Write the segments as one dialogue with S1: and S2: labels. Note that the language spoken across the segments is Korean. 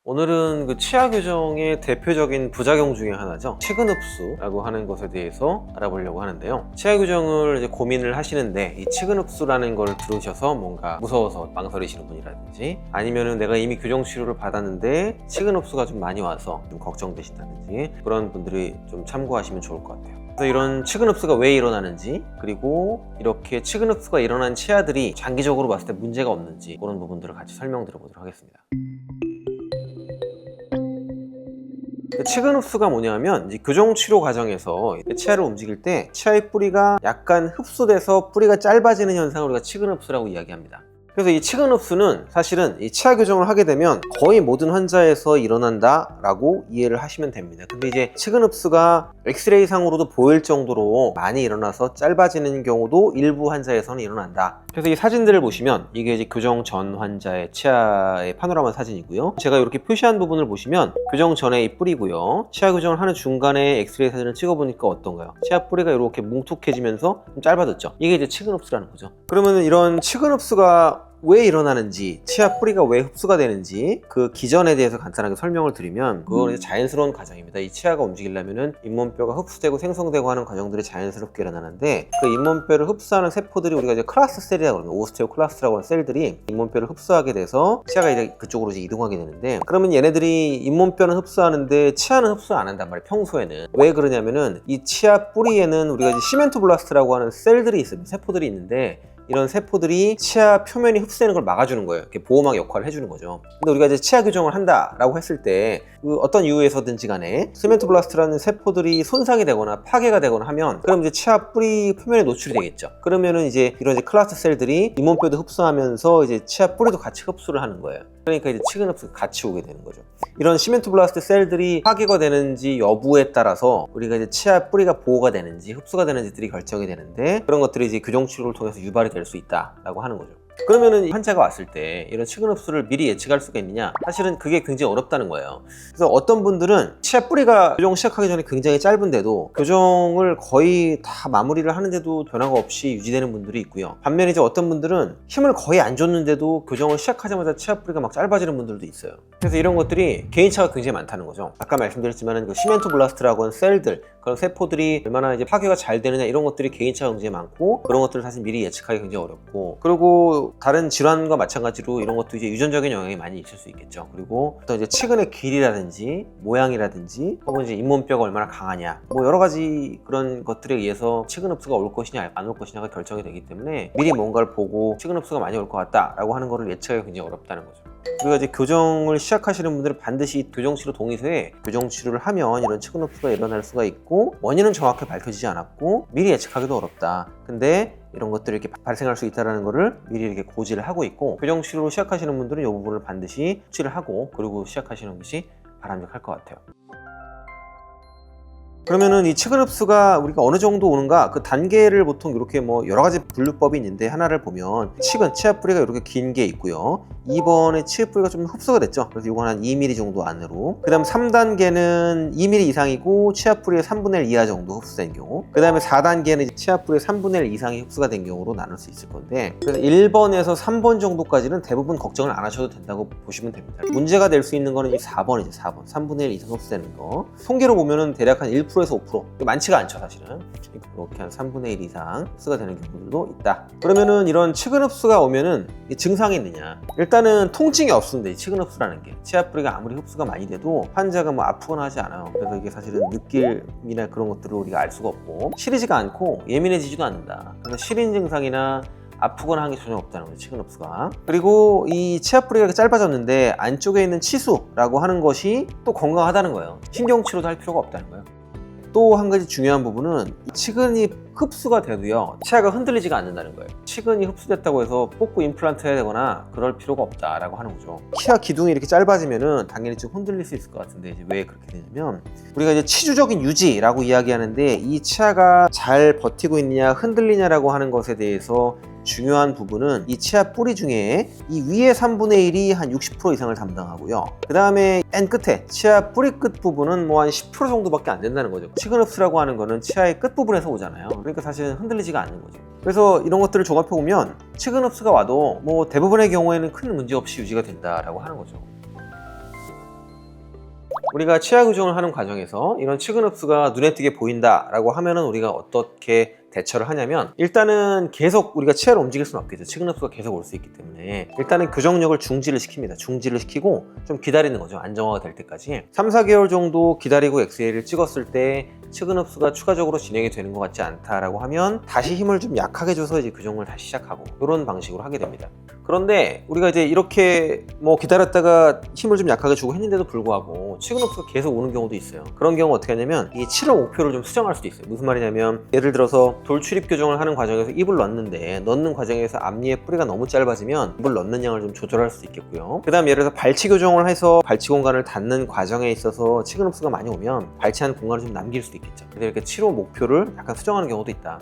S1: 오늘은 그 치아 교정의 대표적인 부작용 중에 하나죠. 치근 흡수라고 하는 것에 대해서 알아보려고 하는데요. 치아 교정을 이제 고민을 하시는데 이 치근 흡수라는 걸 들으셔서 뭔가 무서워서 망설이시는 분이라든지, 아니면은 내가 이미 교정 치료를 받았는데 치근 흡수가 좀 많이 와서 좀 걱정되신다든지, 그런 분들이 좀 참고하시면 좋을 것 같아요. 그래서 이런 치근 흡수가 왜 일어나는지, 그리고 이렇게 치근 흡수가 일어난 치아들이 장기적으로 봤을 때 문제가 없는지, 그런 부분들을 같이 설명드려 보도록 하겠습니다. 치근 흡수가 뭐냐면, 이제 교정 치료 과정에서 치아를 움직일 때 치아의 뿌리가 약간 흡수돼서 뿌리가 짧아지는 현상을 우리가 치근 흡수라고 이야기합니다. 그래서 이 치근 흡수는 사실은 이 치아 교정을 하게 되면 거의 모든 환자에서 일어난다 라고 이해를 하시면 됩니다. 근데 이제 치근 흡수가 엑스레이 상으로도 보일 정도로 많이 일어나서 짧아지는 경우도 일부 환자에서는 일어난다. 그래서 이 사진들을 보시면 이게 이제 교정 전 환자의 치아의 파노라마 사진이고요. 제가 이렇게 표시한 부분을 보시면 교정 전에 이 뿌리고요. 치아 교정을 하는 중간에 엑스레이 사진을 찍어보니까 어떤가요? 치아 뿌리가 이렇게 뭉툭해지면서 좀 짧아졌죠. 이게 이제 치근 흡수라는 거죠. 그러면 이런 치근 흡수가 왜 일어나는지, 치아 뿌리가 왜 흡수가 되는지 그 기전에 대해서 간단하게 설명을 드리면, 그건 이제 자연스러운 과정입니다. 이 치아가 움직이려면은 잇몸뼈가 흡수되고 생성되고 하는 과정들이 자연스럽게 일어나는데, 그 잇몸뼈를 흡수하는 세포들이 우리가 이제 클라스 셀이라고 합니다. 오스테오클라스라고 하는 셀들이 잇몸뼈를 흡수하게 돼서 치아가 이제 그쪽으로 이제 이동하게 되는데, 그러면 얘네들이 잇몸뼈는 흡수하는데 치아는 흡수 안 한단 말이에요. 평소에는. 왜 그러냐면은 이 치아 뿌리에는 우리가 이제 시멘토블라스트라고 하는 셀들이 있습니다. 세포들이 있는데, 이런 세포들이 치아 표면이 흡수되는 걸 막아주는 거예요. 이렇게 보호막 역할을 해주는 거죠. 근데 우리가 이제 치아 교정을 한다라고 했을 때 그 어떤 이유에서든지 간에 시멘토블라스트라는 세포들이 손상이 되거나 파괴가 되거나 하면, 그럼 이제 치아 뿌리 표면에 노출이 되겠죠. 그러면은 이제 이런 이제 클라스트 셀들이 잇몸뼈도 흡수하면서 이제 치아 뿌리도 같이 흡수를 하는 거예요. 그러니까 이제 치근 흡수가 같이 오게 되는 거죠. 이런 시멘토블라스트 셀들이 파괴가 되는지 여부에 따라서 우리가 이제 치아 뿌리가 보호가 되는지 흡수가 되는지들이 결정이 되는데, 그런 것들이 이제 교정 치료를 통해서 유발이 될 수 있다라고 하는 거죠. 그러면은 환자가 왔을 때 이런 치근 흡수를 미리 예측할 수가 있느냐? 사실은 그게 굉장히 어렵다는 거예요. 그래서 어떤 분들은 치아 뿌리가 교정 시작하기 전에 굉장히 짧은데도 교정을 거의 다 마무리를 하는데도 변화가 없이 유지되는 분들이 있고요. 반면에 이제 어떤 분들은 힘을 거의 안 줬는데도 교정을 시작하자마자 치아 뿌리가 막 짧아지는 분들도 있어요. 그래서 이런 것들이 개인차가 굉장히 많다는 거죠. 아까 말씀드렸지만 그 시멘토블라스트라고 하는 셀들, 그런 세포들이 얼마나 이제 파괴가 잘 되느냐, 이런 것들이 개인차가 굉장히 많고, 그런 것들을 사실 미리 예측하기 굉장히 어렵고, 그리고 다른 질환과 마찬가지로 이런 것도 이제 유전적인 영향이 많이 있을 수 있겠죠. 그리고 어떤 이제 치근의 길이라든지 모양이라든지, 혹은 이제 잇몸뼈가 얼마나 강하냐, 뭐 여러 가지 그런 것들에 의해서 치근 흡수가 올 것이냐 안 올 것이냐가 결정이 되기 때문에 미리 뭔가를 보고 치근 흡수가 많이 올 것 같다라고 하는 거를 예측하기 굉장히 어렵다는 거죠. 우리가 이제 교정을 시작하시는 분들은 반드시 교정치료 동의서에 교정치료를 하면 이런 치근 흡수가 일어날 수가 있고, 원인은 정확히 밝혀지지 않았고 미리 예측하기도 어렵다. 근데 이런 것들이 이렇게 발생할 수 있다는 거를 미리 이렇게 고지를 하고 있고, 교정치료를 시작하시는 분들은 이 부분을 반드시 숙지를 하고 그리고 시작하시는 것이 바람직할 것 같아요. 그러면은 이 치근 흡수가 우리가 어느 정도 오는가, 그 단계를 보통 이렇게 뭐 여러 가지 분류법이 있는데, 하나를 보면 치근, 치아 뿌리가 이렇게 긴 게 있고요. 2번에 치아 뿌리가 좀 흡수가 됐죠. 그래서 이건 한 2mm 정도 안으로. 그 다음 3단계는 2mm 이상이고 치아 뿌리의 3분의 1 이하 정도 흡수된 경우. 그 다음에 4단계는 치아 뿌리의 3분의 1 이상이 흡수가 된 경우로 나눌 수 있을 건데, 그래서 1번에서 3번 정도까지는 대부분 걱정을 안 하셔도 된다고 보시면 됩니다. 문제가 될 수 있는 거는 이 4번이죠. 4번. 3분의 1 이상 흡수되는 거. 통계로 보면은 대략 한 1%에서 5%. 많지가 않죠, 사실은. 이렇게 한 3분의 1 이상 흡수가 되는 경우들도 있다. 그러면은 이런 치근 흡수가 오면은 증상이 있느냐? 일단은 통증이 없습니다. 이 치근 흡수라는 게. 치아 뿌리가 아무리 흡수가 많이 돼도 환자가 뭐 아프거나 하지 않아요. 그래서 이게 사실은 느낌이나 그런 것들을 우리가 알 수가 없고, 시리지가 않고 예민해지지도 않는다. 그래서 시린 증상이나 아프거나 한 게 전혀 없다는 거죠, 치근 흡수가. 그리고 이 치아 뿌리가 이렇게 짧아졌는데 안쪽에 있는 치수라고 하는 것이 또 건강하다는 거예요. 신경치료도 할 필요가 없다는 거예요. 또 한 가지 중요한 부분은 치근이 흡수가 돼도요, 치아가 흔들리지가 않는다는 거예요. 치근이 흡수됐다고 해서 뽑고 임플란트 해야 되거나 그럴 필요가 없다라고 하는 거죠. 치아 기둥이 이렇게 짧아지면은 당연히 좀 흔들릴 수 있을 것 같은데, 이제 왜 그렇게 되냐면, 우리가 이제 치주적인 유지라고 이야기하는데, 이 치아가 잘 버티고 있느냐 흔들리냐라고 하는 것에 대해서 중요한 부분은 이 치아 뿌리 중에 이 위에 3분의 1이 한 60% 이상을 담당하고요. 그 다음에 맨 끝에 치아 뿌리 끝 부분은 뭐 한 10% 정도밖에 안 된다는 거죠. 치근 흡수라고 하는 거는 치아의 끝 부분에서 오잖아요. 그러니까 사실은 흔들리지가 않는 거죠. 그래서 이런 것들을 종합해 보면 치근 흡수가 와도 뭐 대부분의 경우에는 큰 문제 없이 유지가 된다라고 하는 거죠. 우리가 치아 교정을 하는 과정에서 이런 측은 흡수가 눈에 띄게 보인다라고 하면은 우리가 어떻게 대처를 하냐면, 일단은 계속 우리가 치아를 움직일 수는 없겠죠. 측은 흡수가 계속 올 수 있기 때문에 일단은 교정력을 중지를 시킵니다. 중지를 시키고 좀 기다리는 거죠. 안정화가 될 때까지 3, 4개월 정도 기다리고 엑스레이를 찍었을 때 측은 흡수가 추가적으로 진행이 되는 것 같지 않다라고 하면 다시 힘을 좀 약하게 줘서 이제 교정을 다시 시작하고, 이런 방식으로 하게 됩니다. 그런데 우리가 이제 이렇게 뭐 기다렸다가 힘을 좀 약하게 주고 했는데도 불구하고 측은 흡수가 계속 오는 경우도 있어요. 그런 경우 어떻게 하냐면 이 치료 목표를 좀 수정할 수도 있어요. 무슨 말이냐면, 예를 들어서 돌출입 교정을 하는 과정에서 입을 넣는 과정에서 앞니의 뿌리가 너무 짧아지면 입을 넣는 양을 좀 조절할 수 있겠고요. 그 다음 예를 들어서 발치 교정을 해서 발치 공간을 닫는 과정에 있어서 측은 흡수가 많이 오면 발치한 공간을 좀 남길 수도 있겠죠. 그래서 이렇게 치료 목표를 약간 수정하는 경우도 있다.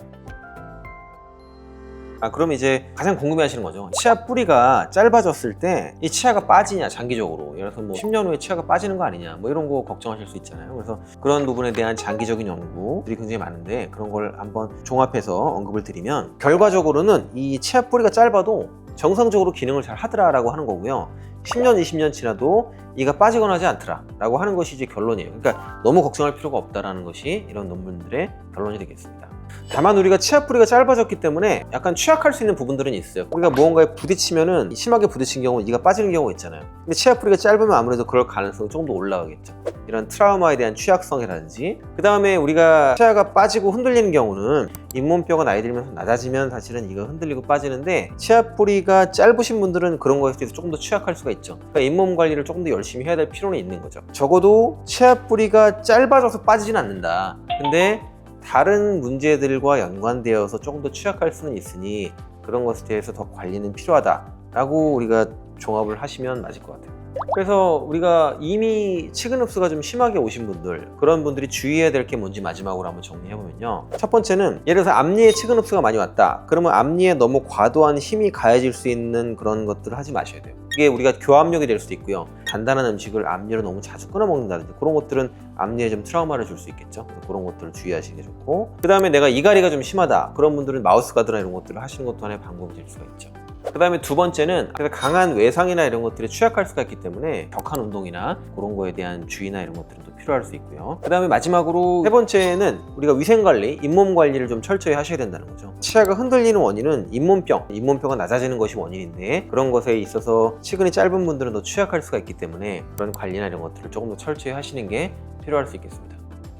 S1: 그럼 이제 가장 궁금해하시는 거죠. 치아 뿌리가 짧아졌을 때 이 치아가 빠지냐, 장기적으로. 예를 들어서 뭐 10년 후에 치아가 빠지는 거 아니냐, 뭐 이런 거 걱정하실 수 있잖아요. 그래서 그런 부분에 대한 장기적인 연구들이 굉장히 많은데, 그런 걸 한번 종합해서 언급을 드리면, 결과적으로는 이 치아 뿌리가 짧아도 정상적으로 기능을 잘 하더라라고 하는 거고요. 10년, 20년 지나도 이가 빠지거나 하지 않더라 라고 하는 것이 이제 결론이에요. 그러니까 너무 걱정할 필요가 없다라는 것이 이런 논문들의 결론이 되겠습니다. 다만 우리가 치아 뿌리가 짧아졌기 때문에 약간 취약할 수 있는 부분들은 있어요. 우리가 무언가에 부딪히면은, 심하게 부딪힌 경우 이가 빠지는 경우가 있잖아요. 근데 치아 뿌리가 짧으면 아무래도 그럴 가능성이 조금 더 올라가겠죠. 이런 트라우마에 대한 취약성이라든지, 그 다음에 우리가 치아가 빠지고 흔들리는 경우는 잇몸뼈가 나이 들면서 낮아지면 사실은 이가 흔들리고 빠지는데, 치아 뿌리가 짧으신 분들은 그런 거에 대해서 조금 더 취약할 수가 있죠. 그러니까 잇몸 관리를 조금 더 열심히 해야 될 필요는 있는 거죠. 적어도 치아 뿌리가 짧아져서 빠지진 않는다. 근데 다른 문제들과 연관되어서 조금 더 취약할 수는 있으니 그런 것에 대해서 더 관리는 필요하다라고 우리가 종합을 하시면 맞을 것 같아요. 그래서 우리가 이미 측은 흡수가 좀 심하게 오신 분들, 그런 분들이 주의해야 될 게 뭔지 마지막으로 한번 정리해보면요. 첫 번째는, 예를 들어서 앞니에 측은 흡수가 많이 왔다. 그러면 앞니에 너무 과도한 힘이 가해질 수 있는 그런 것들을 하지 마셔야 돼요. 이게 우리가 교합력이 될 수도 있고요. 단단한 음식을 앞니로 너무 자주 끊어 먹는다든지, 그런 것들은 앞니에 좀 트라우마를 줄 수 있겠죠. 그런 것들을 주의하시는 게 좋고, 그 다음에 내가 이갈이가 좀 심하다. 그런 분들은 마우스 가드나 이런 것들을 하시는 것도 하나의 방법이 될 수가 있죠. 그 다음에 두 번째는, 강한 외상이나 이런 것들에 취약할 수가 있기 때문에 격한 운동이나 그런 거에 대한 주의나 이런 것들은 또 필요할 수 있고요. 그 다음에 마지막으로 세 번째는, 우리가 위생관리, 잇몸 관리를 좀 철저히 하셔야 된다는 거죠. 치아가 흔들리는 원인은 잇몸뼈가 낮아지는 것이 원인인데, 그런 것에 있어서 치근이 짧은 분들은 더 취약할 수가 있기 때문에 그런 관리나 이런 것들을 조금 더 철저히 하시는 게 필요할 수 있겠습니다.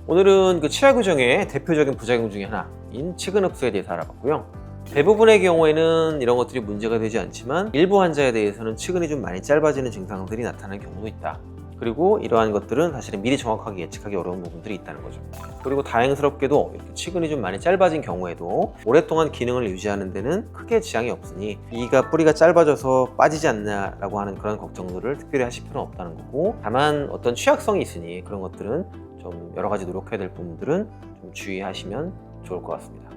S1: 오늘은 그 치아 교정의 대표적인 부작용 중에 하나인 측은 흡수에 대해서 알아봤고요. 대부분의 경우에는 이런 것들이 문제가 되지 않지만, 일부 환자에 대해서는 측은이 좀 많이 짧아지는 증상들이 나타나는 경우도 있다. 그리고 이러한 것들은 사실은 미리 정확하게 예측하기 어려운 부분들이 있다는 거죠. 그리고 다행스럽게도 이렇게 측은이 좀 많이 짧아진 경우에도 오랫동안 기능을 유지하는 데는 크게 지장이 없으니, 이가 뿌리가 짧아져서 빠지지 않나라고 하는 그런 걱정들을 특별히 하실 필요는 없다는 거고, 다만 어떤 취약성이 있으니 그런 것들은 좀 여러 가지 노력해야 될 부분들은 좀 주의하시면 좋을 것 같습니다.